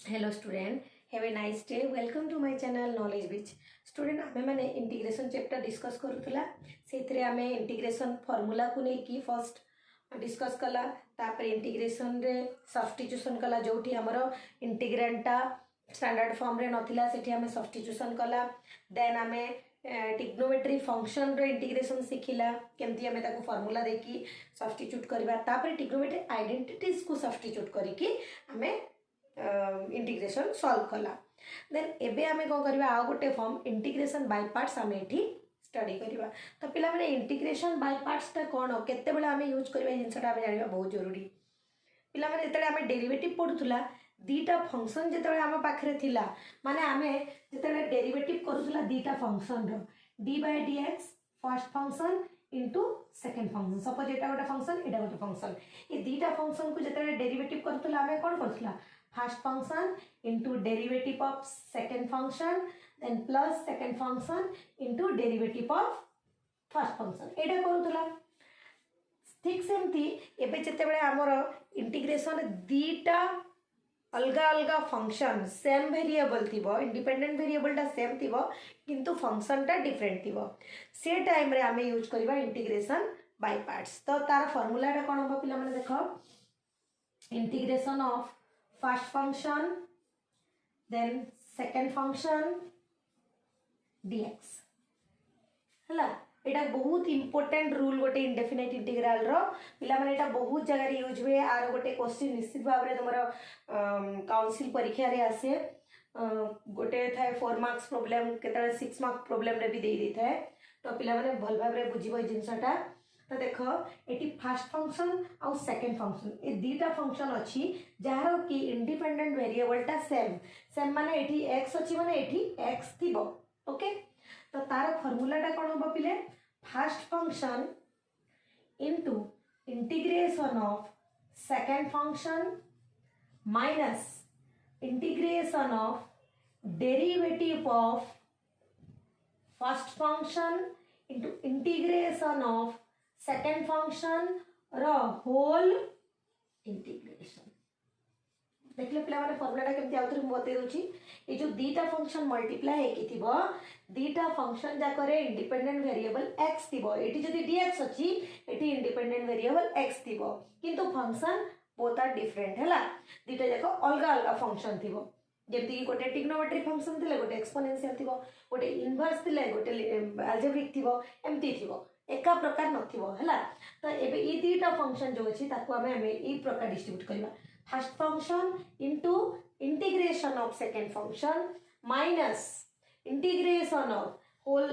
Hello student, have a nice day. Welcome to my channel Knowledge Beach. Student आमे माने integration chapter discuss करूला सेथरे आमे integration formula को नै की फर्स्ट डिस्कस कला तापर इंटीग्रेशन रे सब्स्टिट्यूशन कला जोठी हमरो इंटीग्रेंटा स्टैंडर्ड फॉर्म रे नथिला सेठी आमे सब्स्टिट्यूशन कला देन आमे ट्रिग्नोमेट्री फंक्शन रे इंटीग्रेशन सिखिला केमती आमे ताको फार्मूला देकी सब्स्टिट्यूट करबा तापर ट्रिग्नोमेट्री आइडेंटिटीज को सब्स्टिट्यूट करिकी आमे इंटीग्रेशन सॉल्व कला देन एबे आमे को करबा आ गोटे फॉर्म इंटीग्रेशन बाय पार्ट्स आमे एठी स्टडी करबा तो पिला माने इंटीग्रेशन बाय पार्ट्स ता कोन केते बेला आमे यूज करबा जिंसटा आमे जानिबा बहुत जरूरी पिला माने जेतले आमे डेरिवेटिव पढुथुला दीटा फंक्शन जेतले आमे पाखरे थिला माने आमे जेतले डेरिवेटिव करूथुला दीटा फंक्शन रो d by dx first function into second function suppose एटा गोटे फंक्शन एटा गोटे फंक्शन ए दीटा फंक्शन को जेतले डेरिवेटिव करूथुला आमे कोन करथुला first function into derivative of second function then plus second function into derivative of first function एटा करूथला ठीक सेमती एबे जते बेले हमर इंटीग्रेशन दीटा अलगा अलगा फंक्शन सेम वेरिएबल थिबो इंडिपेंडेंट वेरिएबल टा सेम थिबो किंतु फंक्शन टा डिफरेंट थिबो से टाइम रे हमें यूज करबा इंटीग्रेशन बाय पार्ट्स तो तार फार्मूला टा कोन हो पिला माने देखो integration of first function then second function dx हला एटा बहुत इंपोर्टेंट रूल गोटे इंडेफिनाइट इंटीग्रल रो पिला माने एटा बहुत जगह रे यूज हुए आर गोटे क्वेश्चन निश्चित भाव रे तमरो काउंसिल परीक्षा रे आसे गोटे थाए 4 मार्क्स प्रॉब्लम केतळे 6 मार्क प्रॉब्लम रे भी दे दी थाए तो पिला माने भल भाव रे बुझिबो जिंसटा तो देख ये फर्स्ट फंक्शन आउ सेकंड फंक्शन ये दीटा फंक्शन अच्छी जार कि इंडिपेंडेंट वेरिएबल टा सेम सेम माने एठी x अच्छी माने एठी x थिबो ओके तो तार फार्मूला टा कोन हो पिले first function into integration of second function minus integration of derivative of first function into integration of second function रो होल इंटीग्रेशन देखले पिला माने फार्मूला केमती आउथरे मु बते दोची ए जो दीटा फंक्शन मल्टीप्लाई हे कि थिबो दीटा फंक्शन जा करे इंडिपेंडेंट वेरिएबल x थिबो एठी जदी dx अछि एठी इंडिपेंडेंट वेरिएबल x थिबो किंतु फंक्शन बोथ आर डिफरेंट हैला दीटा जाको अलगा अलगा फंक्शन थिबो जेमती कि गोटे ट्रिग्नोमेट्री फंक्शन थिले गोटे एक्सपोनेंशियल थिबो गोटे इनवर्स थिले गोटे अलजेब्रिक थिबो एमती थिबो एका प्रकार नथिबो हैला तो एबे ई दीटा फंक्शन जो अछि ताको हमें ई प्रकार डिस्ट्रीब्यूट करबा first function into integration of second function minus integration of whole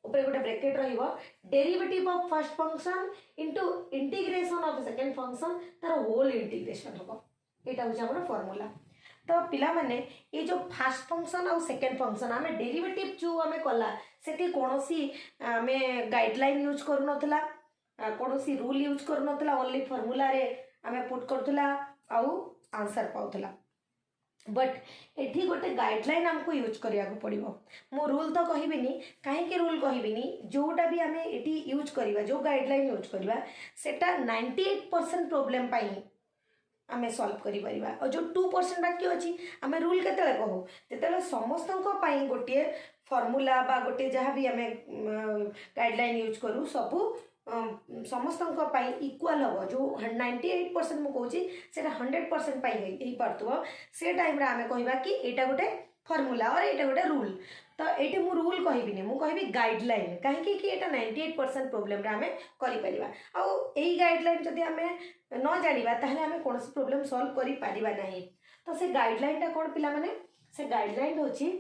ऊपर गोटे ब्रैकेट रहिबो derivative of first function into integration of second function तार होल इंटीग्रेशन होबो एटा होछ हमर फार्मूला तो पिला माने ये जो फर्स्ट फंक्शन और सेकंड फंक्शन आमे डेरिवेटिव जो आमे कला सेठी कोनोसी आमे गाइडलाइन यूज करू नथला कोनोसी रूल यूज करू नथला ओनली फार्मूला रे आमे पुट करथला आउ आंसर पाउथला बट एठी गोटे गाइडलाइन हमको यूज करिया को पड़िबो मो रूल तो कहबिनी काहे के रूल कहबिनी जोटा भी आमे एठी यूज करिवा जो गाइडलाइन यूज करिवा सेटा 98% प्रॉब्लम पाई आमे सॉल्व करि परिबा और जो 2% बाकी अछि आमे रूल केतले कहू तेतले समस्तनको पाई गोटे फार्मूला बा गोटे जहाँ भी आमे गाइडलाइन यूज करू सबु समस्तनको पाई इक्वल हो जो 98% मु कहूची सेटा 100% पाई हेई परतबो से टाइम रे आमे कहिबा कि एटा गोटे फार्मूला और एटा गोटे रूल तो एटे मु रूल कहबिनी मु कहबी गाइडलाइन काहे कि एटा 98% प्रॉब्लम रे आमे करि परिबा आ एई गाइडलाइन जदी आमे न जानिबा ताहले आमे कोनोसी प्रॉब्लम सॉल्व करि परिबा नाही तो से गाइडलाइन टा कोन पिला माने से गाइडलाइन होची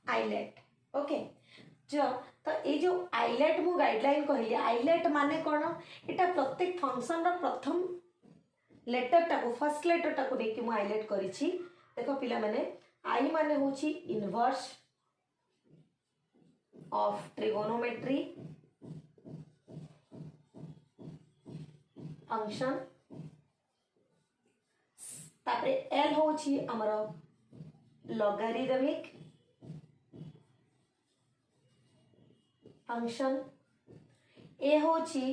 आइलेट ओके जो तो ये जो आइलेट मु गाइडलाइन कहली आइलेट माने कोन एटा प्रत्येक फंक्शन रो प्रथम लेटर टा को फर्स्ट लेटर टा को देखि मु हाइलाइट करिछि देखो पिला माने आई माने होछि इनवर्स ऑफ ट्रिगोनोमेट्री फंक्शन तापरे एल होछि हमरो लॉगरिथमिक फंक्शन ए होछि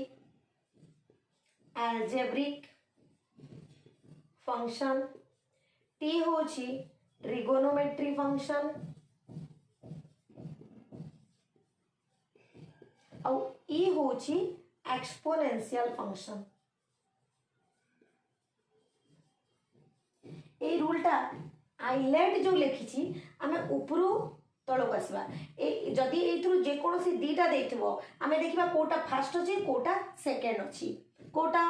algebraic function, t होची trigonometry function और e होची exponential function। ए रूलटा आइलेट जो लिखी आम उपरू तलक आसवा जदि एथुरु जे कोनोसी दीटा देथिबो आमे देखिबा कोटा फर्स्ट अछि कोटा सेकंड अछि कोटा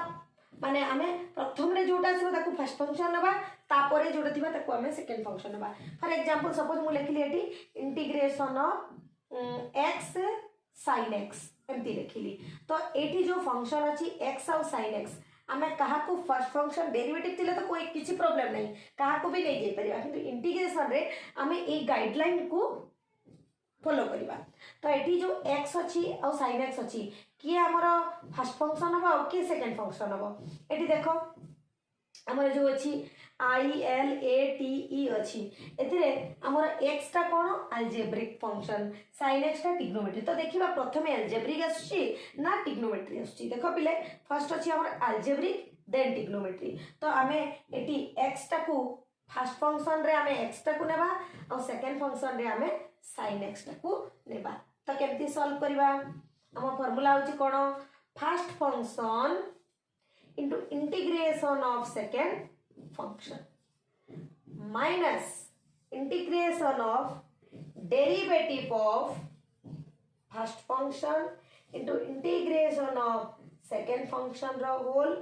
माने आमे प्रथम रे जोटा आसीबो ताकू फर्स्ट फंक्शन नबा तापरे जोटा थिबा ताकू आमे सेकंड फंक्शन नबा। फॉर एग्जांपल सपोज मु लिखली eighty integration of x sin x एमती लिखली तो एटी जो फंक्शन अछि x और sin x आमे कहा को फर्स्ट फंक्शन डेरिवेटिव थिले तो कोई किछि प्रॉब्लम नहीं कहा को भी नहीं जे परिबा किंतु इंटीग्रेशन रे आमे ए गाइडलाइन को फॉलो करिबा। तो एटी जो x अछि और sin x अछि कि हमर फर्स्ट फंक्शन हबो और कि सेकंड फंक्शन हबो एटी देखो हमर जो अछि i l a t e अछि एथिरे हमर x टा कोन अलजेब्रिक फंक्शन sin x टा ट्रिग्नोमेट्री। तो देखिबा प्रथमे अलजेब्रिक आछि ना ट्रिग्नोमेट्री आछि देखो पिले फर्स्ट अछि हमर अलजेब्रिक देन ट्रिग्नोमेट्री। तो आमे एटी x टा को फर्स्ट फंक्शन रे आमे x टा को नेबा और सेकंड फंक्शन रे आमे sin x टा को नेबा। तो केमती सॉल्व करिबा हम फार्मूला होची कोन first function into integration of second function minus integration of derivative of first function into integration of second function रो होल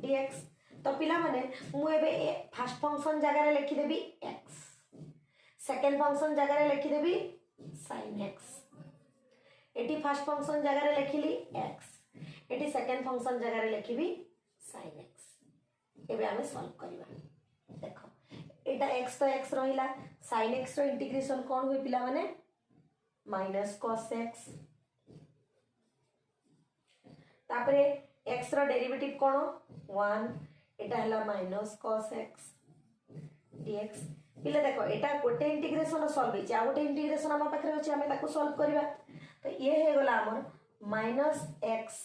dx। तो पिला माने मु एबे फर्स्ट फंक्शन जगह रे लिखि देबी x सेकंड फंक्शन जगह रे लिखि देबी sin x eighty first function जगह रे लिखिली x एटी सेकंड फंक्शन जगह रे लिखिबी sin x। एबे हमें सॉल्व करिबा देखो एटा x तो x रहिला sin x रो इंटीग्रेशन कोन होई पिला माने माइनस cos x तापरे x रो डेरिवेटिव कोन 1 एटा हला माइनस cos x dx। पिला देखो एटा गोटे इंटीग्रेशन सॉल्व होई आ गोटे इंटीग्रेशन हम पाखरे अछि हमें ताको सॉल्व करिबा। तो ये हे गला हमर minus x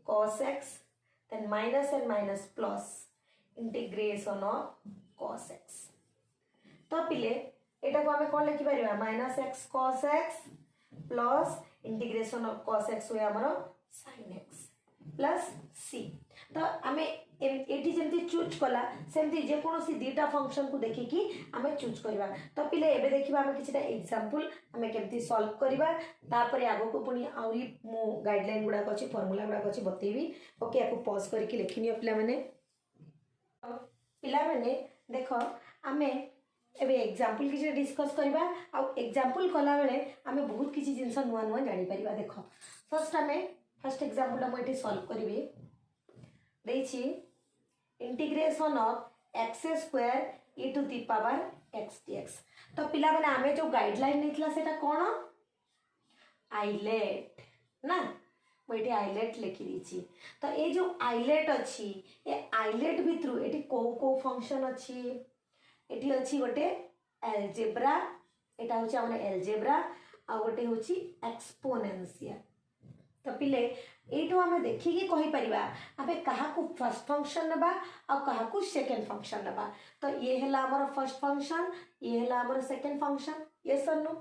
cos x then minus and minus plus integration of cos x। तो पिले एटा को हमें कोन लिखि परिबा minus x cos x plus integration of cos x होय हमर sin x प्लस c। तो हमें एटी जेमती चूज कला सेमती जे कोनोसी दीटा फंक्शन को देखि कि हमें चूज करबा। तो पिले एबे देखिबा हमें किछटा एग्जांपल हमें केमती सॉल्व करबा तापरे आगो को पुनी आउरी मो गाइडलाइन गुडा को अछि फार्मूला गुडा को अछि बतेबी। ओके आको पॉज करके लिखिनियो पिला माने देखो हमें एबे एग्जांपल किछ डिस्कस करबा आ एग्जांपल कला बेले हमें बहुत किछ जिंस नुवा नुवा जानि परिबा। देखो फर्स्ट एग्जांपल हम एटी सॉल्व करबी देछि integration of x square e to the power x dx। तो पिला माने हमें जो गाइडलाइन नेथला सेटा कोन आइलेट ना मोइटे आइलेट लिखि दिछि। तो ए जो आइलेट अछि ए आइलेट भितरु एटी को फंक्शन अछि एटी अछि गोटे अलजेब्रा एटा होछि हमर अलजेब्रा आ गोटे होछि एक्सपोनेंशियल। तो पिले एटो हमें देखिकी कहि परिबा हमें कहा को फर्स्ट फंक्शन नबा और कहा को सेकंड फंक्शन नबा। तो ये हला हमर फर्स्ट फंक्शन ये हला हमर सेकंड फंक्शन यस और नो।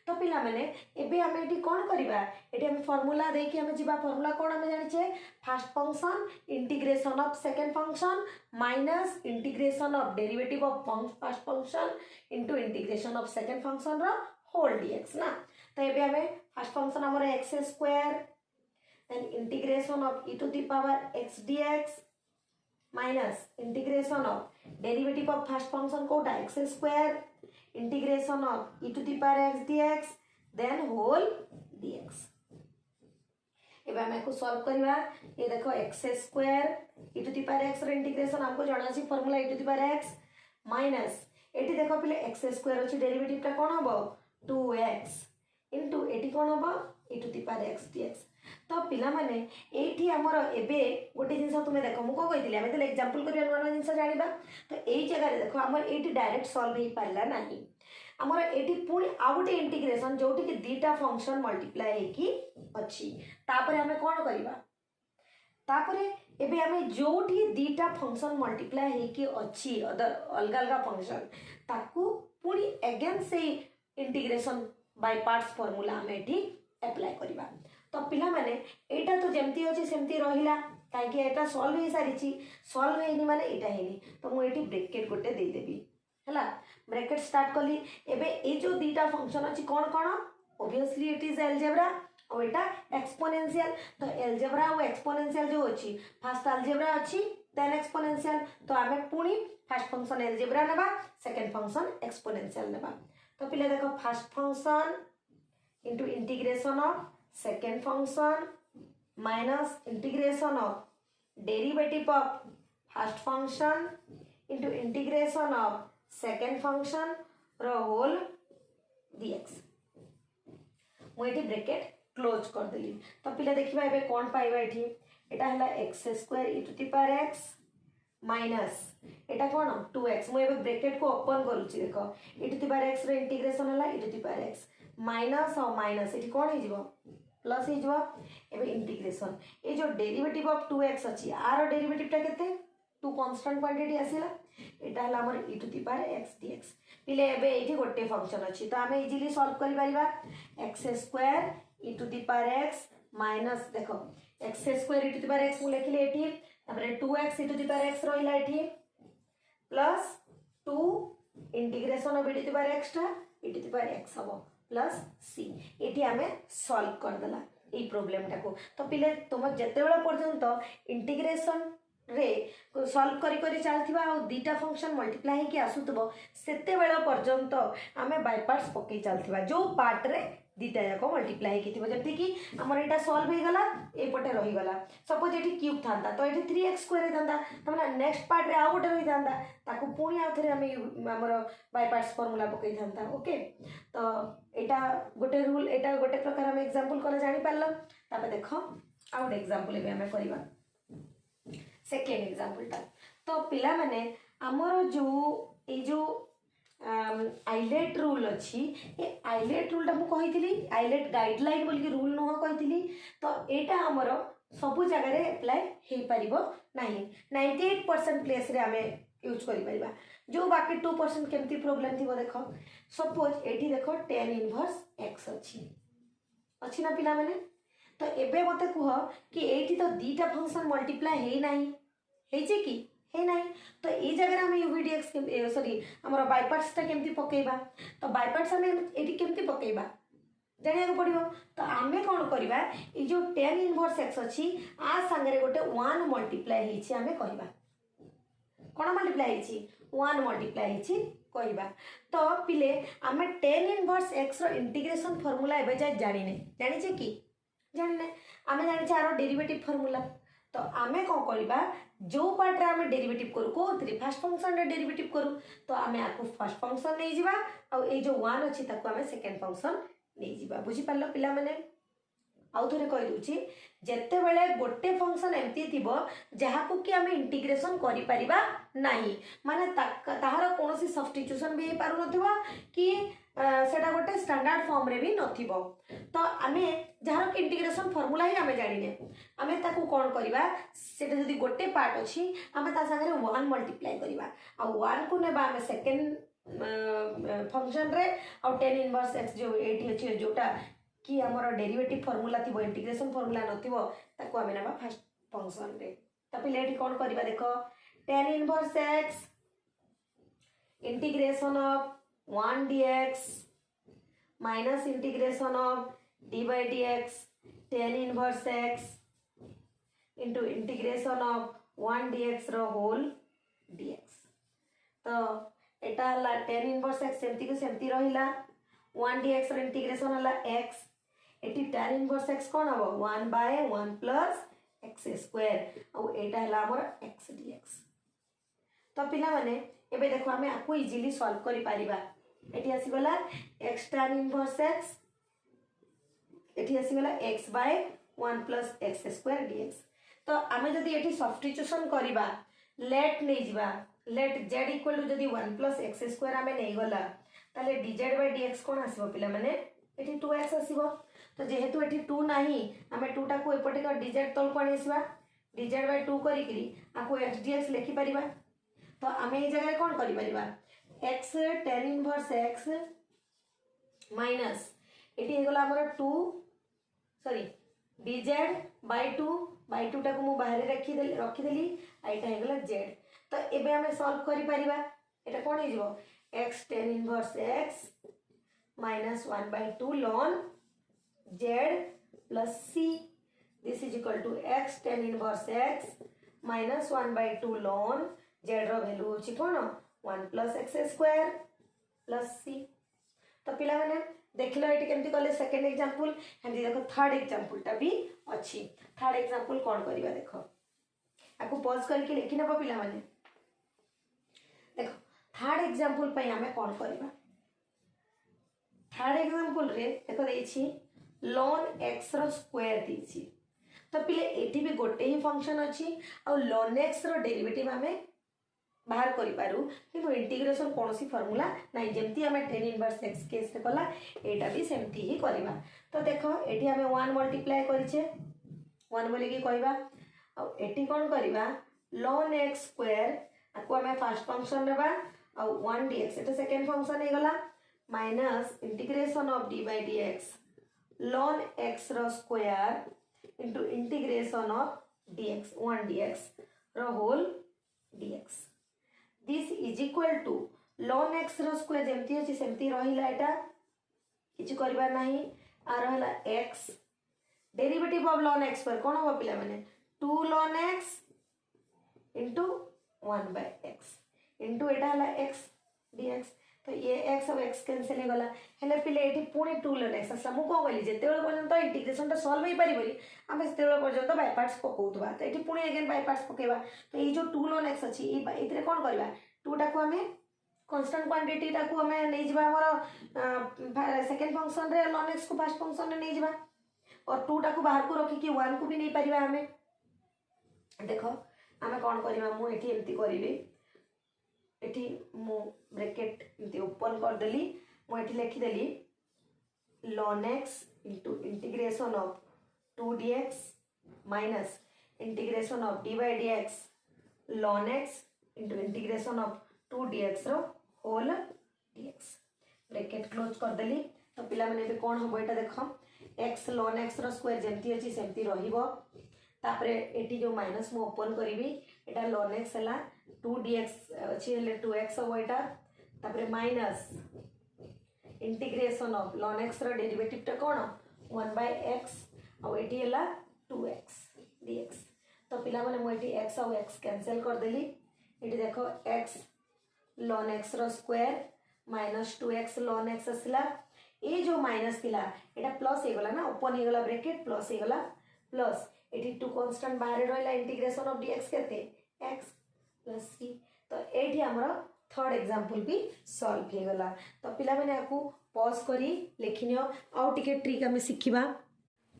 तो पिला माने एबे हमें एटी कोन करबा एटी हम फार्मूला देके हमें जिबा फार्मूला कोन हमें जानि छे first function integration of second function minus integration of derivative of first function into integration of second function रो होल dx ना। तो एबे हमें फर्स्ट फंक्शन हमर x square then integration of e to the power x dx minus integration of derivative of first function कोटा x square integration of e to the power x dx then whole dx। एबे हम को solve करबा ये देखो x square e to the power x रो integration हमको जाना छी formula e to the power x minus एटी देखो पहले x स्क्वायर अछि डेरिवेटिव ता कोन हबो 2x इनटू एटी कोन हबो e to the power x dx। तो पिला माने एठी हमर एबे गोटे जिंस तुमे देखो मु को कहितले हम तले एग्जांपल करिया नवा जिंस जानिबा। तो एई जगह रे देखो हमर एठी डायरेक्ट सॉल्व हे पारला नाही हमर एठी पुनी आ गोटे इंटीग्रेशन जोटी कि दीटा फंक्शन मल्टीप्लाई हे कि अछि तापर हमें कोन करिबा तापरे एबे आमे जोठी दीटा फंक्शन मल्टीप्लाई हेकी अच्छी अदर अलग अलग फंक्शन ताकू पुणी अगेन से इंटीग्रेशन बाय पार्ट्स फॉर्मूला आमे एठी अप्लाई करबा। तो पिला माने एटा तो जेमती अछि सेमती रहिला काहे एटा सॉल्व हे सारिछि सॉल्व हेनी माने एटा हेनी तो मु एठी ब्रैकेट गोटे दे देबी हला ब्रैकेट स्टार्ट कली। एबे ए जो दीटा फंक्शन अछि कोन कोन ऑब्वियसली इट इज अलजेब्रा और एटा एक्सपोनेंशियल। तो अलजेब्रा और एक्सपोनेंशियल जो अछि फर्स्ट अलजेब्रा अछि देन एक्सपोनेंशियल तो आमे पुणी फर्स्ट फंक्शन अलजेब्रा नेबा सेकंड फंक्शन एक्सपोनेंशियल नेबा। तो पिले देखो first function into integration of second function minus integration of derivative of first function into integration of second function रो होल dx। मुझे ब्रैकेट क्लोज कर देली। तो पिला देखिबा एबे कोन पाइबा एठी एटा हला x square e to the power x minus एटा कोन 2x। मु एबे ब्रैकेट को ओपन करूची देखो e to the power x रो इंटीग्रेशन हला e to the power x minus और माइनस एठी कोन हे जिवो प्लस हे जिवो। एबे इंटीग्रेशन ए जो डेरिवेटिव ऑफ 2x अछि आर डेरिवेटिव टा केते 2 कांस्टेंट क्वांटिटी आसीला एटा हला हमर e to the power x dx। पिले एबे एठी गोटे फंक्शन अछि तो आमे इजीली सॉल्व करि परिबा x square e to the power x minus देखो x square e to the power x मु लेखिले एठी तापर 2x e to the power x रहिला एठी plus 2 integration of e to the power x टा e to the power x हबो plus c एठी आमे सॉल्व कर देला ए प्रॉब्लम टाको। तो पिले तुम जते बेला पर्यंत इंटीग्रेशन रे सॉल्व करी करी चलथिबा आ दीटा फंक्शन मल्टीप्लाई हे कि आसुतबो सेते बेला पर्यंत आमे बाय पार्ट्स पके चलथिबा जो पार्ट रे दीटा जाको मल्टीप्लाई हे किथिबो जति कि हमर एटा सॉल्व हे गला ए पटे रही गला सपोज एठी क्यूब थांता तो एठी 3x स्क्वायर थांता तमना नेक्स्ट पार्ट रे आ गोटे रही थांता ताको पुणी आ थरे हमें हमर बाय पार्ट्स फार्मूला पके थांता। ओके तो एटा गोटे रूल एटा गोटे प्रकार हम एग्जांपल कोला जानि पारलो। तापे देखो आ गोटे एग्जांपल एबे हमें करबा सेकेंड एग्जांपल टा। तो पिला माने हमर जो ए जो आइलेट रूल अच्छी ए आइलेट रूल टा मु कहितली आइलेट गाइडलाइन बोल के रूल न कहितली तो एटा हमर सब जगह रे अप्लाई हे परिबो नाही 98% प्लेस रे हमें यूज करि परिबा जो बाकी 2% केमती प्रॉब्लम थी देखो सपोज एठी देखो tan इनवर्स x अच्छी ना पिला माने। तो एबे मते कुह कि एठी तो दीटा फंक्शन मल्टीप्लाई हे नाही हे जे कि हे नाही तो ए जगह हम यूवी dx सॉरी हमर बाय पार्ट्स ता केमती पकेबा तो बाय पार्ट्स हम एठी केमती पकेबा जानिया को पड़िबो। तो आमे कोन करबा ए जो tan इनवर्स x अछि आ संगे गोटे 1 मल्टीप्लाई हेछि आमे कहबा कोन मल्टीप्लाई हेछि 1 मल्टीप्लाई हेछि कहबा। तो पिले आमे tan इनवर्स x रो इंटीग्रेशन फार्मूला एबे जाय जानि छे कि जानिने आमे जानि छे आरो डेरिवेटिव फार्मूला। तो आमे कौन करबा जो पार्ट रे आमे डेरिवेटिव करू को फर्स्ट फंक्शन रे डेरिवेटिव करू तो आमे आको फर्स्ट फंक्शन नै जिबा और ए जो 1 अछि ताको आमे सेकंड फंक्शन नै जिबा। बुझी पारलो पिला माने आउ थरे कहि दूची जत्ते बेले गोटे फंक्शन एमती थिबो जहा को कि आमे इंटीग्रेशन करि परिबा नाही माने ताहार कोनोसी सब्स्टिट्यूशन भी पारु नथिबो कि सेटा गोटे स्टैंडर्ड फॉर्म रे भी नथिबो। तो आमे जहार के इंटीग्रेशन फार्मूला ही आमे जानिने आमे ताको कोन करबा सेटा जदी गोटे पार्ट अछि आमे ता संगे 1 मल्टीप्लाई करबा आ 1 को नेबा आमे सेकंड फंक्शन रे और tan इनवर्स x जो एटी अछि जोटा कि हमर डेरिवेटिव फार्मूला थिबो इंटीग्रेशन फार्मूला नथिबो ताको आमे नेबा फर्स्ट फंक्शन रे। त पिले एठी कोन करबा देखो tan inverse x integration of 1 dx minus integration of d by dx tan inverse x into integration of 1 dx रो होल dx। तो एटा हला tan इनवर्स x सेमती के सेमती रहिला 1 dx रो इंटीग्रेशन हला x eighty tan inverse x कोन हबो 1 by 1 plus x square और एटा हला हमर x dx। तो पिला माने एबे देखो हमें आको इजीली सॉल्व करि पारिबा एटी आसी गला x tan inverse x eighty आसी गला x by 1 plus x square dx। तो आमे जदी एटी सब्स्टिट्यूशन करिबा लेट नै जिबा लेट z इक्वल टू जदी 1 plus x square आमे नै गला ताले dz by dx कोन आसीबो पिला माने एटी 2x आसीबो। तो जेहेतु एटी 2 नाही आमे 2 टा को एपटे का dz तल कोन आसीबा dz by 2 करी आपको x dx लिखि परिबा। तो आमे ए जगह कोन करि परिबा x tan inverse x minus एटी हे गला हमर 2 सॉरी dz by 2 टाको मु बाहर रखी देली एटा हे गला z। तो एबे आमे सॉल्व करि परिबा एटा कोन हे जिवो x tan inverse x minus 1 by 2 ln z plus c. This is equal to x tan inverse x minus 1 by 2 ln z रो वैल्यू होची कोन 1 plus x square plus c। तो पिला माने देखलो एटी केमती कले सेकंड एग्जांपल हेंदी देखो थर्ड एग्जांपल टा भी अछि। थर्ड एग्जांपल कोन करबा देखो आको पॉज करके लिखि नबो पिला माने देखो थर्ड एग्जांपल पई हमें कोन करबा। थर्ड एग्जांपल रे देखो देछि ln x रो स्क्वायर देछि। तो पिले एठी भी गोटे ही फंक्शन अछि और ln x रो डेरिवेटिव हमें बाहर करि पारु किंतु इंटीग्रेशन कोनोसी फार्मूला नै जेमती हमें tan इनवर्स x केस रे कला एटा भी सेमती ही करबा। तो देखो एठी हमें 1 मल्टीप्लाई करिछे 1 बोले की कहबा और एठी कोन करबा ln x स्क्वायर आको हमें फर्स्ट फंक्शन लेबा और 1 dx एटा सेकंड फंक्शन हे गला minus integration of d by dx ln x रो square into integration of dx 1 dx रो whole dx। this is equal to ln x रो स्क्वायर जेमती अछि सेमती रहिला एटा किछ करबा नाही आ रहला x derivative of ln x पर कोन हो पिला माने 2 ln x into 1 by x into एटा हला x dx। तो ये x और x कैंसिल हे गला हेले पिले एठी पुणी 2 ln x असला मु को कहली जेते बेले पर्यंत इंटीग्रेशन ता सॉल्व होई परिबली हम सेते बेले पर्यंत बाय पार्ट्स पकोउतबा। तो एठी पुणी अगेन बाय पार्ट्स पकेबा। तो ए जो 2 ln x अछि ए इतरे कोन करबा 2 टा को हमें कांस्टेंट क्वांटिटी टा को हमें नै जिबा हमर सेकंड फंक्शन रे ln x को फर्स्ट फंक्शन रे नै जिबा और 2 टा को बाहर को रखी कि 1 को भी नै परिबा हमें। देखो हमें कोन करबा मु एठी एम्ति करबी एठी मु ब्रैकेट इनते ओपन कर देली मु एठी लिखि देली ln x into integration of 2 dx minus integration of d by dx ln x into integration of 2 dx रो होल dx ब्रैकेट क्लोज कर देली। तो पिला माने बे कोन होबो एटा देखो x ln x रो स्क्वायर जेमती अछि सेमती रहिबो तापरे एटी जो माइनस मु ओपन करिवि एटा ln x हला 2 dx अछि हेले 2x हो एटा तापरे minus integration of ln x रो डेरिवेटिव टा कोन 1 by x और एटी हला 2x dx। तो पिला माने मु एटी x और x कैंसिल कर देली एटी देखो x ln x रो square minus 2x ln x असला ए जो माइनस थिला एटा प्लस हे गला ना ओपन हे गला ब्रैकेट प्लस हे गला प्लस एटी 2 कांस्टेंट बाहर रहला इंटीग्रेशन ऑफ dx केते x plus c। तो एठी हमरो थर्ड एग्जांपल भी सॉल्व हे गला। तो पिला माने आकू पॉज करी लिखिनियो आउ टिके ट्रिक हम सिखिबा।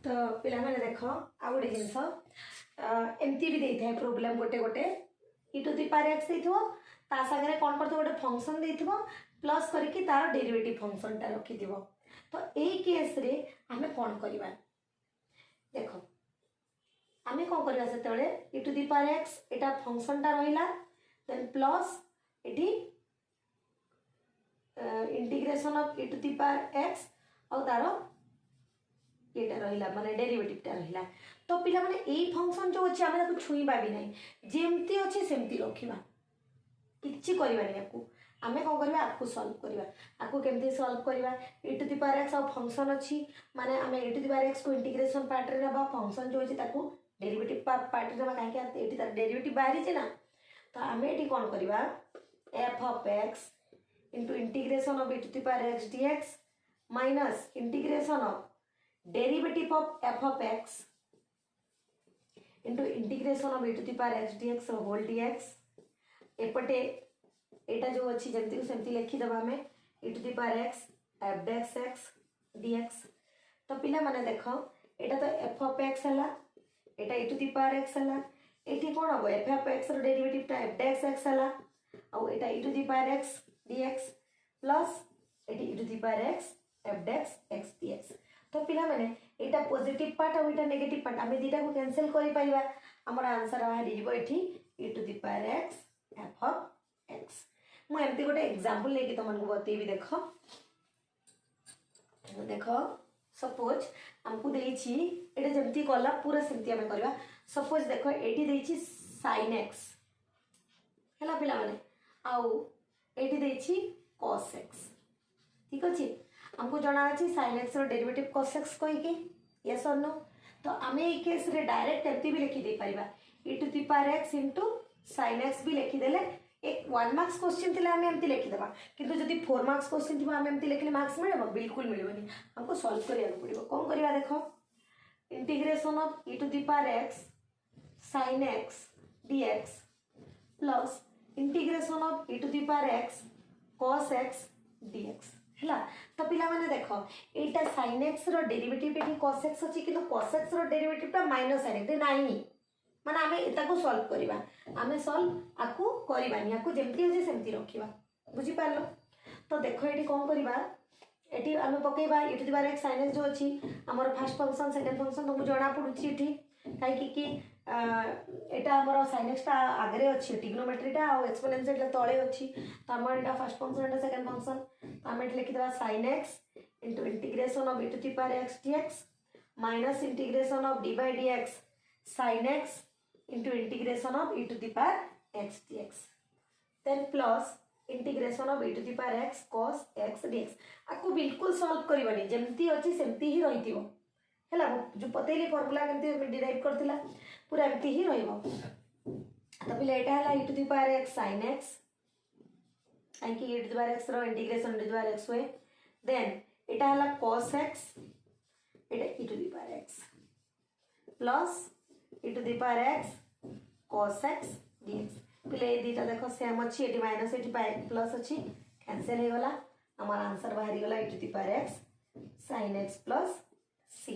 तो पिला माने देखो आ गोटे जिंस एमती भी देई थाए प्रॉब्लम गोटे गोटे e to the power x देइथो ता संगे कोन करथो गोटे फंक्शन देइथो प्लस करी कि तार डेरिवेटिव फंक्शन ता रखि दिबो। तो एई केस रे हमें कोन करबा देखो आमे कोन करबा सेतेबेले e to the power x एटा फंक्शन ता रहिला देन प्लस एटी integration of e to the power x और तारो एटा रहिला माने डेरिवेटिव ता रहिला। तो पिला माने एई फंक्शन जो अछि हमरा को छुईबा भी नै जेमती अछि सेमती रखिबा किछि करबा नै आकू आमे कोन करबा आकू सॉल्व करबा। आकू केमती सॉल्व करबा e to the power x और फंक्शन अछि माने आमे e to the power x को इंटीग्रेशन पार्ट रे नबा फंक्शन जो अछि ताकू डेरिवेटिव पार्ट रे काहे के एटी तार डेरिवेटिव बाहरी छै ना। तो आमे एटी कोन करबा f of x into integration of e to the power x dx minus integration of derivative of f of x into integration of e to the power x dx whole dx एपटे एटा जो अछि जेमति को सेमति लिखि दबा हमें e to the power x f dash x dx। तो पिला माने देखो एटा तो f of x हला एटा e to the power x हला एठी कोन हो f of x रो डेरिवेटिव टा f dash x हला और एटा e to the power x dx plus eighty e to the power x f dash x dx। तो पिला माने एटा पॉजिटिव पार्ट और एटा नेगेटिव पार्ट हमें दीटा को कैंसिल करि पाइबा आमर आंसर बाहरी e to the power x f of x मु एमती गोटे एग्जांपल लेके तुमको बतेबी देख देख सपोज हमको देछि एटा जेमती कला पूरा सेमती हमें करबा सपोज देख एटी देछि sin x हैला पिला माने आउ एटी देछि cos x ठीक अछि हमको जाना अछि sin x रो डेरिवेटिव cos x कोइ के यस और नो तो आमे ए केस रे डायरेक्ट एमती भी लिखि दे परिबा e to the power x into sin x भी लिखि देले एक 1 मार्क्स क्वेश्चन थिले आमे एमती लिखि देबा किंतु जदी 4 मार्क्स क्वेश्चन थिबा आमे एमती लिखले मार्क्स मिलबो बिल्कुल मिलबोनी हमको सॉल्व करिया पड़िबो कोन करिया देखो integration of e to the power x sin x dx plus integration of e to the power x cos x dx हैला तो पिला माने देखो एटा sin x रो डेरिवेटिव एठी cos x अछि किंतु cos x रो डेरिवेटिव ता माइनस sin x नाही माने आमे एता को सॉल्व करिबा आमे सॉल्व आकु करिबानी आकु जेमती होजे सेमती रखिबा बुझी पारलो तो देखो एठी कोन करिबा एठी आमे पकेबा e to the power x sin x जो अछि हमर फर्स्ट फंक्शन सेकंड फंक्शन तुमको जणा पडुची एठी काई कि एटा हमर sin x ता आगरे अछि ट्रिग्नोमेट्री ता और एक्सपोनेंशियल ता तळे अछि तो हमर एटा फर्स्ट फंक्शन एटा सेकंड फंक्शन आमे एठी लिखि देबा sin x into integration of e to the power x dx minus integration of d by dx sin x into integration of e to the power x dx then plus integration of e to the power x cos x dx आको बिल्कुल solve करिबानी जेमती अछि सेमती ही रहितिबो हैला जो पतेली formula केमती हम derive करथिला पूरा एमती ही रहइबो तो पिले एटा हला e to the power x sin x काहे e to the power x रो integration e to the power x होए देन एटा हला cos x Etah e to the power x plus e to the power x cos x dx पिले दीटा देखो same अछि eighty minus eighty plus अछि cancel हे गला हमर आंसर बाहरी गला e to the power x sin x plus c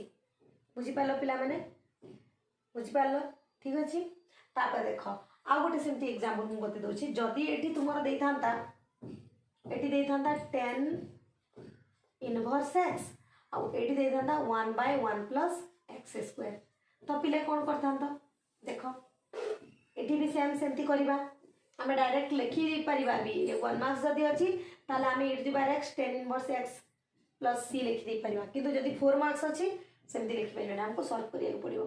बुझी पालो पिला माने बुझी पालो ठीक अछि तापर देखो आ गोटे सेमती एग्जांपल मु बते दोछि जदी एटी तुमरो देथांता एटी देथांता tan इनवर्स x आ एटी देथांता 1/1 plus x square तो पिले कोन करथांता देखो एटी भी सेम सेमती करिबा हमें डायरेक्ट लिखि दी परिबा भी 1 मार्क्स जदी अछि ताले हमें e to the power x tan inverse x plus c लिखि दी परिबा किंतु जदी 4 मार्क्स अछि सेमती लिखि परिबा हमको सॉल्व करिया पड़िबो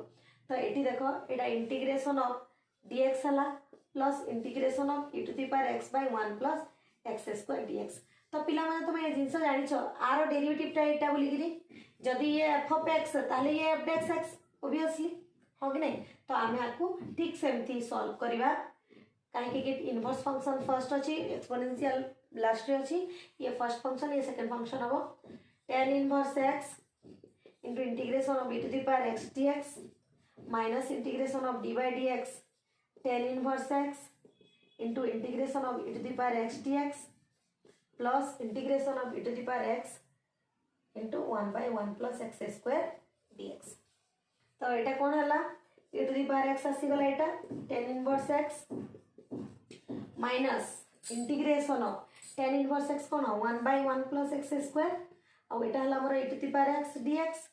तो एटी देखो एटा इंटीग्रेशन ऑफ dx हला plus integration of e to the power x by 1 plus x square dx तो पिला माने तुम ए जिंस जानिछो आरो डेरिवेटिव टा एटा बोली गिरी जदी ये f of x ताले ये f of x ऑब्वियसली हो कि नहीं तो आमे आकु ठीक सेमती सॉल्व करिबा काहे कि इनवर्स फंक्शन फर्स्ट अछि एक्सपोनेंशियल लास्ट रे अछि ये फर्स्ट फंक्शन ये सेकंड फंक्शन हबो tan inverse x into integration of e to the power x dx minus integration of d by dx tan inverse x into integration of e to the power x dx plus integration of e to the power x into 1/1 plus x square dx तो एटा कोन हला e to the power x आसी गला एटा tan inverse x minus integration of tan inverse x cone 1/1 plus x square और एटा हला हमर e to the power x dx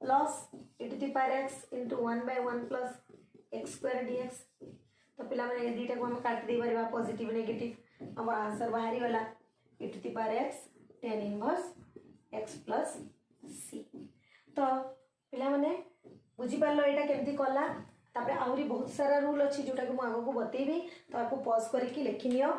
plus e to the power x into 1/1 plus x square dx तो पिला माने ए दीटा को हम काट दे परबा पॉजिटिव नेगेटिव हमर आंसर बाहरी गला e to the power x tan inverse x plus c तो पिला माने बुझी पारलो एटा केमती कला तापरे आउरी बहुत सारा रूल अछि जोटा को आगो को बतेबी तो आपको पॉज करके लिखि नियो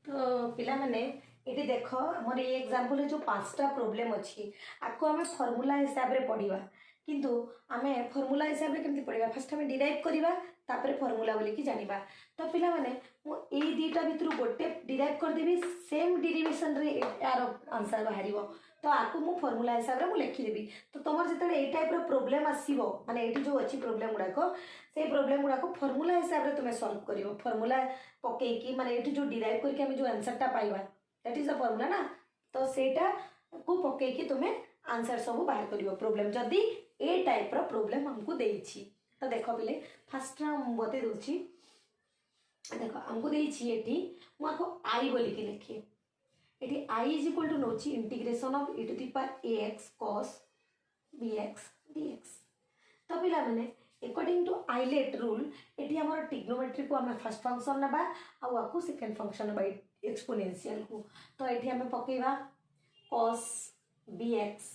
तो पिला माने एटी देखो हमर ये एग्जांपल जो पांचटा प्रॉब्लम अछि आको हमें फार्मूला हिसाब रे पढिबा किंतु हमें फार्मूला हिसाब रे केमती पढिबा फर्स्ट हमें डिराइव करिबा तापरे फार्मूला बोली कि जानिबा तो पिला माने मु ए दीटा भितरु गोटे डिराइव कर देबी सेम डेरिवेशन रे यार आंसर बाहरिबो तो आकु मु फार्मूला हिसाब रे मु लिखि देबी तो तमर जतले ए टाइप रो प्रॉब्लम आसीबो माने एटी जो अछि प्रॉब्लम गुडा को से प्रॉब्लम गुडा को फार्मूला हिसाब रे तुमे सॉल्व करिवो फार्मूला पके कि माने एटी जो डिराइव करके हम जो आंसर टा पाइबा दैट इज द फार्मूला ना तो सेटा को पके कि तुमे आंसर सब बाहर करिवो प्रॉब्लम जदी ए टाइप रो प्रॉब्लम हमको देइछि तो देखो पहिले फर्स्ट हम बते दोछि देखो हमको देइछि एटी मु आको आई बोली कि लिखि एटी I इज इक्वल टू नोची integration of e to the power ax cos bx dx तो पिला माने अकॉर्डिंग टू आइलेट रूल एटी हमर ट्रिग्नोमेट्री को हमें फर्स्ट फंक्शन नबा आ वाकू सेकंड फंक्शन नबा एक्सपोनेंशियल को तो एटी हमें पकेबा cos bx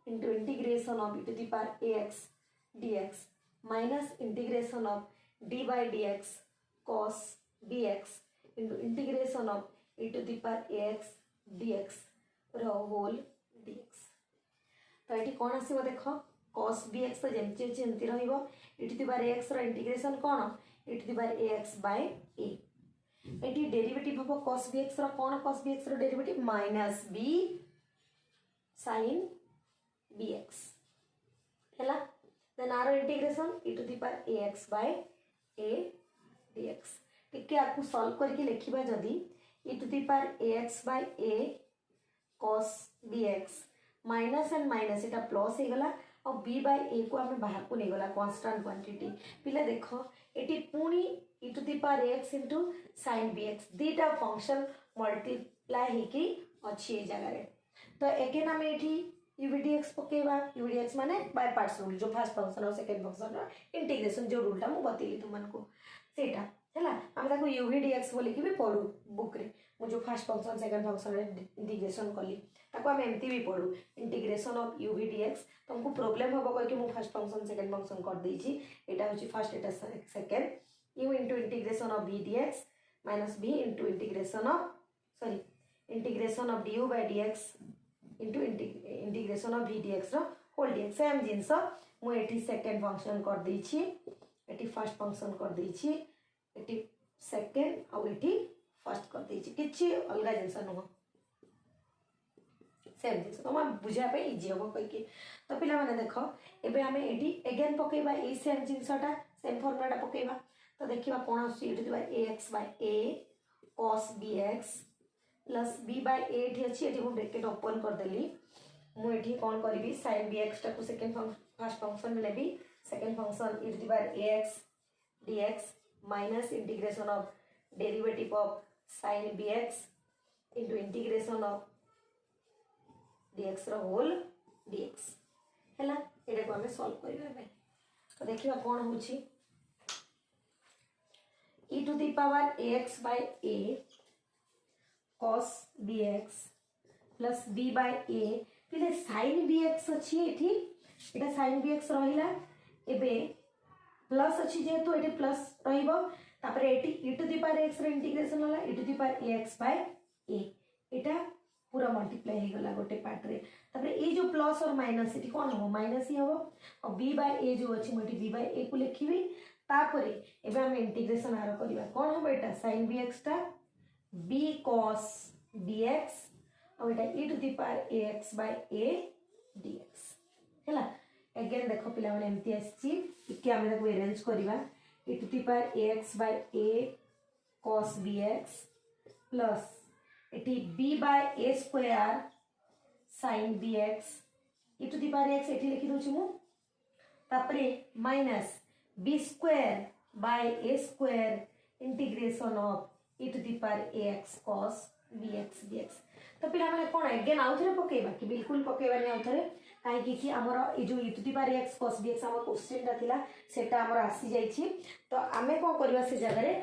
into integration of e to the power ax dx minus integration of d by dx cos bx into integration of e to the power ax dx रो whole dx तो ये कौन आसो देख cos bx तो जमती अच्छे एमती रहिबो e to the power ax रो इंटीग्रेशन कौन e to the power ax by a एटी डेरिवेटिव हम cos bx रो कौन cos bx रो derivative minus b sin bx हैला देन आरो integration e to the power ax by a dx टिके आपको सॉल्व करके लिखिबा जदी e to the power ax by a cos bx minus and minus इटा प्लस हो गला और b by a को हमें बाहर को नहीं गला कांस्टेंट क्वांटिटी पिले देखो एटी पुनी e to the power x into sin bx दीटा फंक्शन मल्टीप्लाई हेकी अच्छी ए जगह रे तो अगेन हमें एटी uvdx पकेबा uvdx माने बाय पार्ट्स रूल जो फर्स्ट फंक्शन और सेकंड फंक्शन रो इंटीग्रेशन जो रूलटा मु बतेली तुमन को सेटा हैला हम ताको uvdx बोली कि भी पढू बुक रे मु जो फर्स्ट फंक्शन सेकंड फंक्शन रे इंटीग्रेशन कली ताको हम एमती भी पढू इंटीग्रेशन ऑफ uvdx तुमको प्रॉब्लम होबो कह कि मु फर्स्ट फंक्शन सेकंड फंक्शन कर देई छी एटा होची first Etah second u into integration of b dx minus b into integration of integration of du by dx into integration of v dx रो होल dx सेम जिंस मु एठी second function कर देई छी एठी फर्स्ट फंक्शन कर देई छी एटी सेकंड और एटी फर्स्ट कर देई छी किछि अलगा जिंस न सेम जिंस तो हम बुझा पे इजी हो कह के तो पिला माने देखो एबे हमें एटी अगेन पकेबा ए सेम जिंसटा सेम फॉर्मूलाटा पकेबा तो देखिबा कोन आसी e to the power ax by a cos bx plus b by a एठी अछि एठी हम ब्रैकेट ओपन कर देली मु एठी कोन करबी sin bx टा को सेकंड फर्स्ट फंक्शन में लेबी second function e to the power ax dx minus integration of derivative of sin bx into integration of dx रो होल dx हैला एटा को हमें सॉल्व करबा तो देखिबा कोन होची e to the power ax by a cos bx plus b by a पिले sin bx अछि एठी एटा sin bx रहिला एबे प्लस अछि जे तो एठी प्लस रहिबो तापर एठी e to the power x रे इंटीग्रेशन होला e to the power ax by a एटा पूरा मल्टीप्लाई हे गला गोटे पार्ट रे तापर ए जो प्लस और माइनस एठी कोन हो माइनस ही हो और b by a जो अछि मोटी b by a को लिखिबी तापरे एबे हम इंटीग्रेशन आरो करबा कोन हो बेटा sin bx टा b cos bx और एटा e to the power ax by a dx हैला अगेन देखो पिला माने एमती आछि कि हम ताको अरेंज करबा e to the power ax by a cos bx plus eighty b by a square sin bx e to the power x eighty लिखि दोछु मु तापरे minus b square by a square integration of e to the power ax cos bx dx तो पिला माने कोन again आउथरे पकेबा कि बिल्कुल पकेबा नै आउथरे काहे कि हमरो ए जो e to the power x cos bx हमर क्वेश्चन ता थिला सेटा हमर आसी जाई छी तो आमे को करबा से जगह रे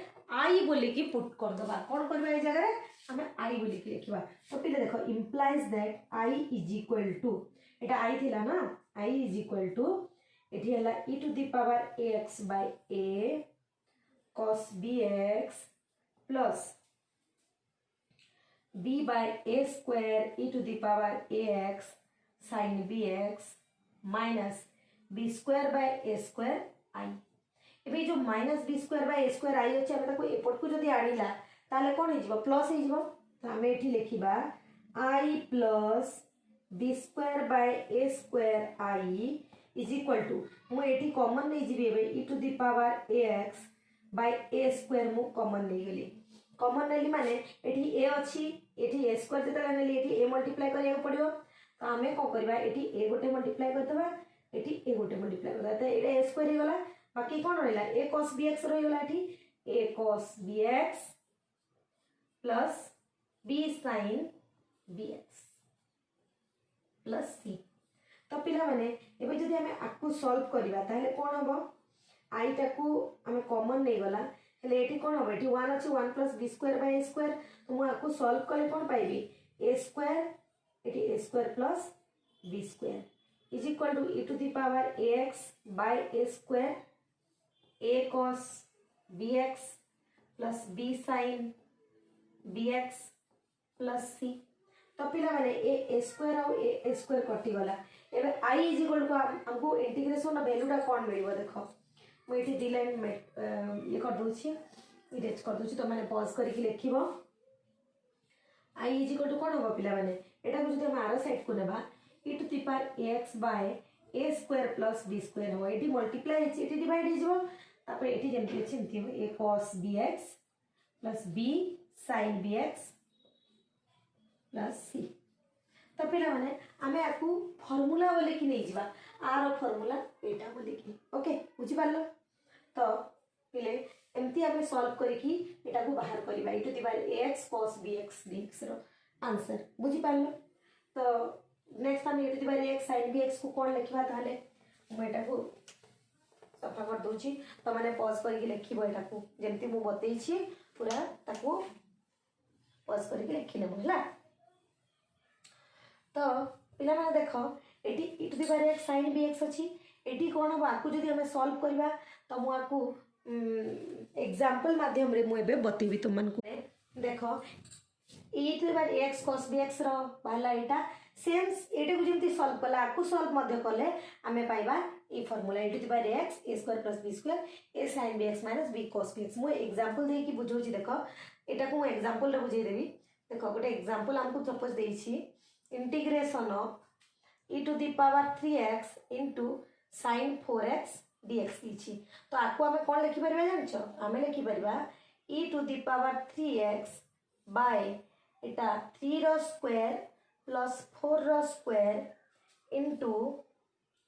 i बोली कि पुट कर दबा कोन करबा ए जगह रे हमें i बोली कि लिखबा तो पिले देखो implies that i is equal to एटा i थिला ना i इज इक्वल टू एठी हला e to the power ax by a cos bx plus b by a square e to the power ax sin bx minus b square by a square i एबे जो minus b square by a square i अछि हम ताको एपट को जदी आडिला ताले कोन हे जिवो plus हे जिवो तो हम एठी लिखिबा i plus b square by a square i is equal to मु एठी कॉमन नै जिबे एबे e to the power ax by a square मु कॉमन नै गेली कॉमन नेली माने एठी a अछि एठी a स्क्वायर जता नेली एठी a मल्टीप्लाई करिया पड़ियो तो हमें को करबा एठी a गोटे मल्टीप्लाई कर देबा एठी a गोटे मल्टीप्लाई कर देबा तो एटा a स्क्वायर हे गला बाकी कोन रहला a cos bx रहि गला एठी a cos bx plus b sin bx plus c तो पिला माने एबे जदी हमें आकु सॉल्व करबा ताले कोन हबो आई टाकू आम कॉमन नहीं गला हेले एठी कोन हो एठी 1 अछि 1 plus b square by a square तो मु आकु सॉल्व कले कोन पाइबी ए स्क्वायर एठी a square plus b square is equal to e to the power ax by a square a cos bx plus b sin bx plus c तो पिला माने ए square और ए square कटि गला एबे i इज इक्वल टू हमको integration वैल्यूटा कोन मिलिबो देखो मु एठी दी लाइन ये कर दोछि इरेज कर दोछि तो माने पॉज करके लिखिबो i इज इक्वल टू कोन हो पिला माने एटा को जदि हम आर साइड को नेबा e to the power ax by a square plus b square हो एठी मल्टीप्लाई एठी डिवाइड हो जिवो तापर एठी जेमति अछि एमति हो a cos bx plus b sin bx plus c तो पिला माने आमे आकु फार्मूला बोले कि नहीं जीवा आर फार्मूला एटा बोले कि ओके बुझि पारलो तो पिले एमती आमे सॉल्व करिकि एटा को बाहर करबा e to the power ax cos bx dx रो आंसर बुझि पारलो तो नेक्स्ट हम e to the power ax sin bx को कोन लिखबा ताले मु एटा को सफा कर दोछि तो माने पॉज करके लिखिबो एटा को जेमती मु बतै छी पूरा ताको पॉज करके लिखि लेबो हला तो पिला माने देखो एटी e to the power x sin bx अछि एटी कोन हो आकु जदि हमें सॉल्व करबा तो मु आकु एग्जांपल माध्यम रे मु एबे बतेबी तुम मन को देखो e to the power x cos bx रो पहला एटा सेम एटे को जेमति सॉल्व कला आकु सॉल्व मध्य कले हमें पाइबा ई formula e to the power x a square plus b square a sin bx minus b cos bx मु एग्जांपल दे कि बुझौ छी देखो एटा को एग्जांपल रे बुझै देबी देखो गोटे एग्जांपल हमको सपोज देई छी integration of e to the power 3x into sin 4x dx इछि तो आको हमें कोन लिखि परबा जानछो हमें लिखि परबा e to the power 3x by एटा 3 रो स्क्वायर प्लस 4 रो square into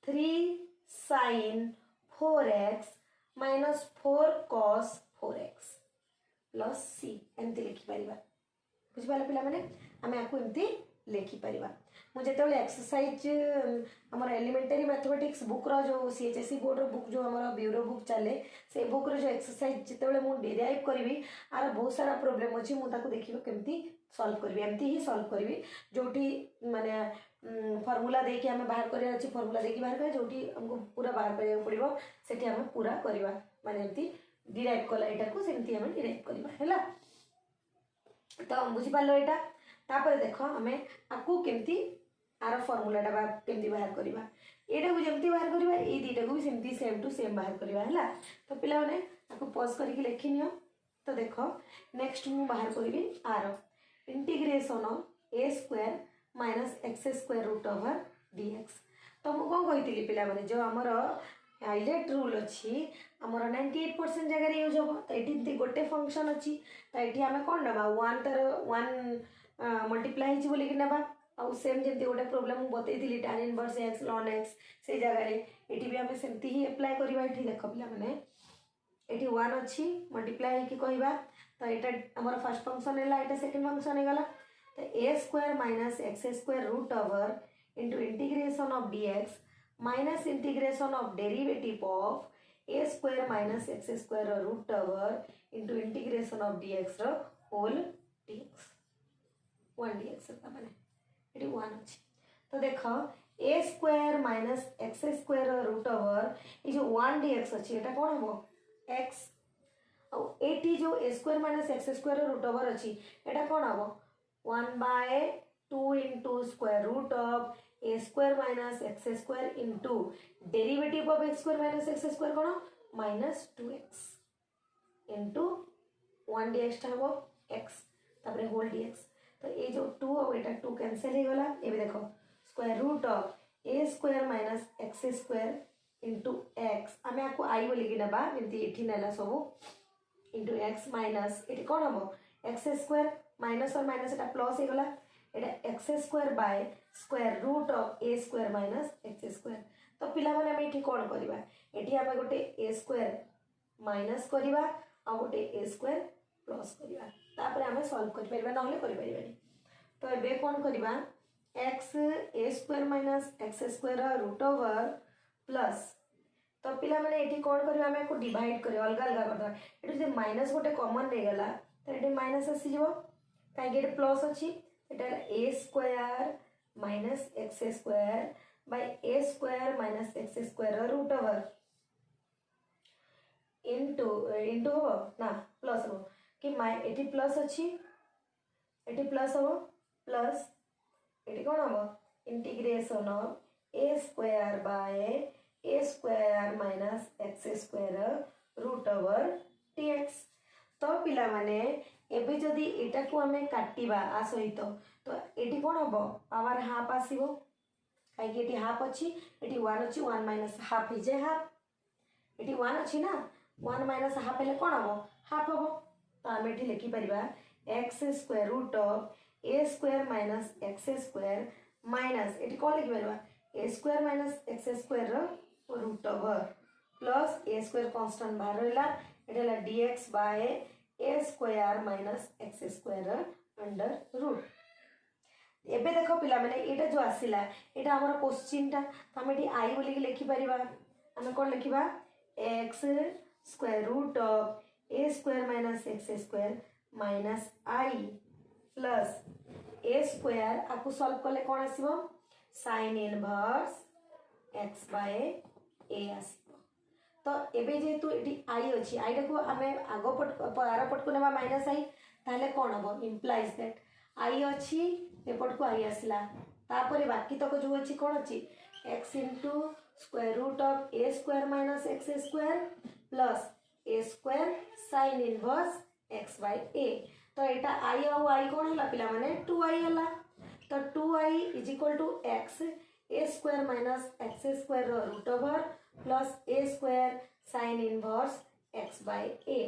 3 sin 4x minus 4 cos 4x plus c एमती लिखि परबा बुझ पाला पिला माने हमें आको एमती लिखि परिबा मु जेतेबेले एक्सरसाइज हमर एलिमेंटरी मैथमेटिक्स बुक रो जो सीएचएससी बोर्ड रो बुक जो हमर ब्यूरो बुक चले से बुक रो जो एक्सरसाइज जेतेबेले मु डिराइव करबी आर बहुत सारा प्रॉब्लम अछि मु ताको देखिबो केमती सॉल्व करबी एमती ही सॉल्व करबी जोटी माने फार्मूला देके हमें बाहर करिया अछि फार्मूला देके बाहर कर जोटी हमको पूरा बाहर करिया पड़िबो सेठी हमें पूरा करबा माने एमती डिराइव कला एटा को सेमती हमें डिराइव करबा हैला तो बुझि पालो एटा तापर देखो हमें आकु केमती आर फार्मूलाटा बा केमती बाहर करबा एटा को जेमती बाहर करबा ए दीटा को भी सेमती सेम टू सेम बाहर करबा हैला तो पिला माने आकु पॉज करके लिखि नियो तो देखो नेक्स्ट मु बाहर करबी आर integration of a square minus x square root over dx तो मु कोन कहितली पिला माने जो हमर हाइलाइट रूल अछि हमर 98% जगह रे यूज हो तो एटी गोटे फंक्शन अछि तो एटी हमें कोन नबा 1 तर 1 मल्टीप्लाई हिच बोली कि नबा आ सेम जेमती गोटे प्रॉब्लम बतैथिली tan inverse x ln x से जगह रे एटी भी हमें सेमती ही अप्लाई करबा एटी देखो पिला माने एटी 1 अछि मल्टीप्लाई कि कहबा तो एटा हमर फर्स्ट फंक्शन हैला एटा सेकंड फंक्शन हे गला तो a square minus x square root over into integration of dx minus integration of derivative of a square minus x square root over into integration of dx रो whole dx 1 dx माने एटी 1 अछि तो देखो a square minus x square root over ई जो 1 dx अछि एटा कोन हो x और एटी जो a square minus x square root over अछि एटा कोन हो 1/2 into square root of a square minus x square into derivative of x square minus x square cone minus 2x into 1 dx टा हो x तापर whole dx तो ये जो 2 और एटा 2 कैंसिल हो गला ए देखो square root of a square minus x square into x हमें आपको i बोली कि नबा जेंती एठी नेला सब into x माइनस एठी कोन हो x स्क्वायर माइनस और माइनस एटा प्लस हो गला एटा x square by square root of a square minus x square तो पिला माने हम एठी कोन करबा एठी हम गोटे a स्क्वायर माइनस करबा आ गोटे a स्क्वायर प्लस करबा तापर हम सॉल्व कर परबा नहले कर परबानी तो एबे कोन करबा x a square minus x square root over plus तो पिला माने एठी कोन करियो आमे को डिवाइड करियो अलग अलग करदो एठी जे माइनस गोटे कॉमन रे गला त एठी माइनस आसी जीवो काई गेट प्लस अछि एटा a square minus x square by a square minus x square root over into हो ना प्लस हो कि एठी प्लस अछि एठी प्लस हो प्लस एठी कोन हो integration of a square by a square minus x square root over dx तो पिला माने एबे जदी एटा को हमें काटिबा आ सहित तो एठी कोन हो पावर हाफ आसीबो काई कि एठी हाफ अछि एठी 1 अछि 1 माइनस हाफ इज हाफ एठी 1 अछि ना 1 माइनस हाफ हेले कोन हो हाफ हो तो हम एठी लिखि परिबा x square root of a square minus x square minus एठी कोन लिखि परिबा a square minus x square root over plus a square constant बाहर रहला एटा dx by a square minus x square under root एबे देखो पिला माने एटा जो आसिला एटा हमर क्वेश्चन ता हम एठी i बोली के लिखि परिबा हम कोन लिखिबा x square root of a square minus x square minus i plus a square आपको सॉल्व करले कोन आसीबो sin inverse x by a आसीबो तो एबे जेतु एटी i अछि i को हमें आगो पट आर पट को नेबा माइनस i ताले कोन हबो इंप्लाइज दैट i अछि एपट को i आसला तापरे बाकी तक जो अछि कोन अछि x into square root of a square minus x square plus a square sin inverse x by a तो एटा i और i कोन हला पिला माने 2i हला तो 2i is equal to x a square minus x square root over plus a square sin inverse x by a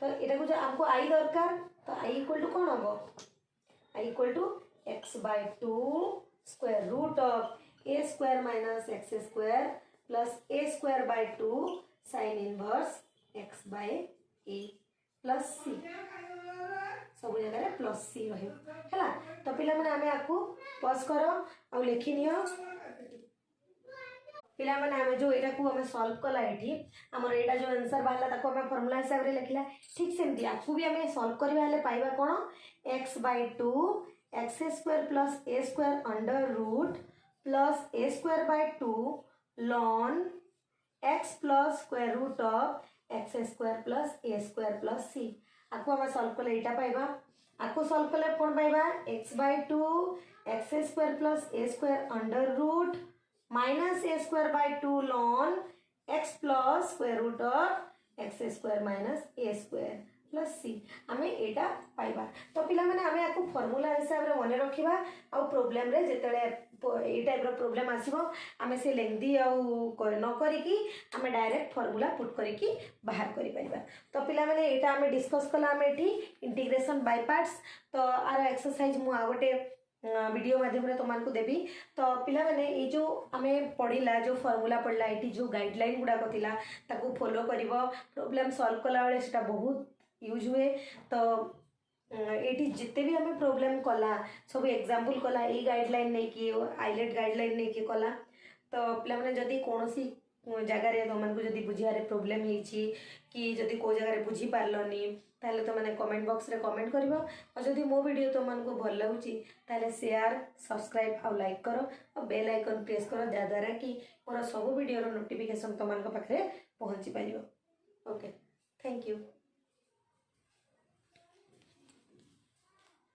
तो एटा को जो हमको i दरकार तो i इक्वल टू कोन हबो i equal to x by 2 square root of a square minus x square plus a square by 2 sin inverse x by a plus c सब जगह प्लस c रहे हैला तो पिला माने हमें आकु पॉज करो आ लिखि नियो पिला माने हमें जो एटा को हमें सॉल्व कला एठी हमर एटा जो आंसर बाहला ताको हमें फार्मूला हिसाब रे लिखला ठीक सेमती आकु भी हमें सॉल्व करबा हले पाइबा कोन x by 2 x square plus a square under root plus a square by 2 ln x plus square root of x square plus a square plus c आकु हमें सॉल्व कले एटा पाइबा आकु सॉल्व कले कोन पाइबा x by 2 x square plus a square under root minus a square by 2 ln x plus square root of x square minus a square plus c हमें एटा पाइबा तो पिला माने हमें आकु फार्मूला हिसाब रे मने रखिबा आ प्रॉब्लम रे जेतेले ए टाइप रो प्रॉब्लम आसीबो हमें से लेंदी आ न करी की हमें डायरेक्ट फार्मूला पुट करी की बाहर करि परिबा तो पिला माने एटा हमें डिस्कस कला हमें एठी इंटीग्रेशन बाय पार्ट्स तो आर एक्सरसाइज मु आ गोटे वीडियो माध्यम रे तुमन को देबी तो पिला माने ए जो हमें पढ़िला जो फार्मूला पढ़ला एठी जो गाइडलाइन गुडा कथिला ताको फॉलो करिवो प्रॉब्लम सॉल्व कला बेले सेटा बहुत यूज हुए तो एटी जिते भी हमें प्रॉब्लम कला सब एग्जांपल कला ए गाइडलाइन नहीं कि आइलेट गाइडलाइन नहीं कि कला तो पिला माने जदी कोनोसी जगह रे तुमन को जदी बुझियारे प्रॉब्लम हेची कि जदी को जगह रे बुझी पारलनी ताले तो माने कमेंट बॉक्स रे कमेंट करबो और जदी मो वीडियो तुमन को भल लागुची ताले शेयर सब्सक्राइब और लाइक करो और बेल आइकन प्रेस करो द्वारा कि मोर सब वीडियो रो नोटिफिकेशन तुमन को पाखरे पहुंची पारियो ओके थैंक यू।